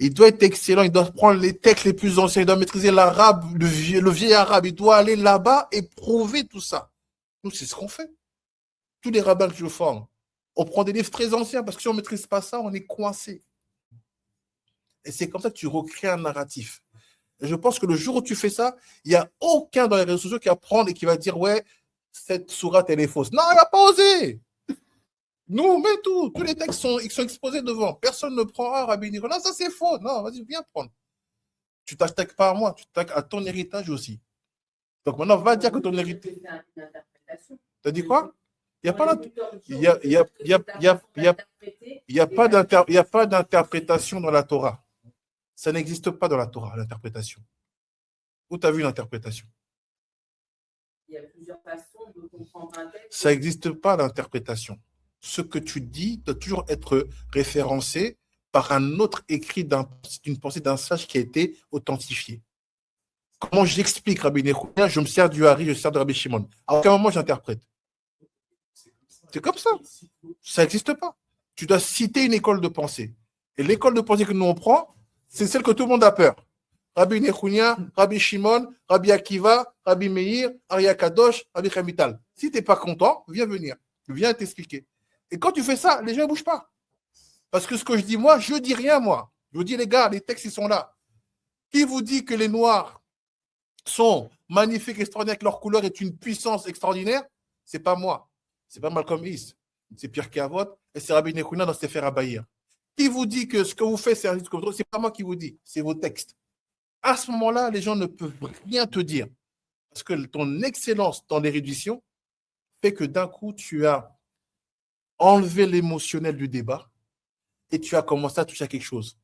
Il doit être excellent, il doit prendre les textes les plus anciens, il doit maîtriser l'arabe, le vieil arabe, il doit aller là-bas et prouver tout ça. Nous, c'est ce qu'on fait. Tous les rabbins que je forme, on prend des livres très anciens parce que si on ne maîtrise pas ça, on est coincé. Et c'est comme ça que tu recrées un narratif. Et je pense que le jour où tu fais ça, il n'y a aucun dans les réseaux sociaux qui va prendre et qui va dire ouais, cette sourate elle est fausse. Non, il va pas oser. Nous, mais tous les textes sont exposés devant. Personne ne prend un Rabbi Niro. Non, ça c'est faux. Non, vas-y, viens prendre. Tu t'attaques pas à moi, tu t'attaques à ton héritage aussi. Donc maintenant, va dire que ton héritage. T'as dit quoi? Il n'y a pas d'interprétation dans la Torah. Ça n'existe pas dans la Torah, l'interprétation. Où tu as vu l'interprétation? Il y a plusieurs façons de comprendre un texte. Ça n'existe pas l'interprétation. Ce que tu dis doit toujours être référencé par un autre écrit d'une pensée d'un sage qui a été authentifié. Comment j'explique Rabbi Nechounia? Je me sers du Hari, je me sers de Rabbi Shimon. À aucun moment j'interprète. C'est comme ça. Ça n'existe pas. Tu dois citer une école de pensée. Et l'école de pensée que nous on prend, c'est celle que tout le monde a peur. Rabbi Nechounia, Rabbi Shimon, Rabbi Akiva, Rabbi Meir, Arya Kadosh, Rabbi Chamital. Si tu n'es pas content, viens venir. Viens t'expliquer. Et quand tu fais ça, les gens ne bougent pas. Parce que ce que je dis moi, je ne dis rien moi. Je vous dis les gars, les textes ils sont là. Qui vous dit que les Noirs sont magnifiques, extraordinaires, que leur couleur est une puissance extraordinaire? C'est pas moi. C'est pas Malcolm X. C'est Pierre Cavot et c'est Rabbi Nechounia dans Sefer Abayir. Qui vous dit que ce que vous faites, c'est un risque comme ça? C'est pas moi qui vous dis, c'est vos textes. À ce moment-là, les gens ne peuvent rien te dire. Parce que ton excellence dans l'érudition fait que d'un coup, tu as enlevé l'émotionnel du débat et tu as commencé à toucher à quelque chose.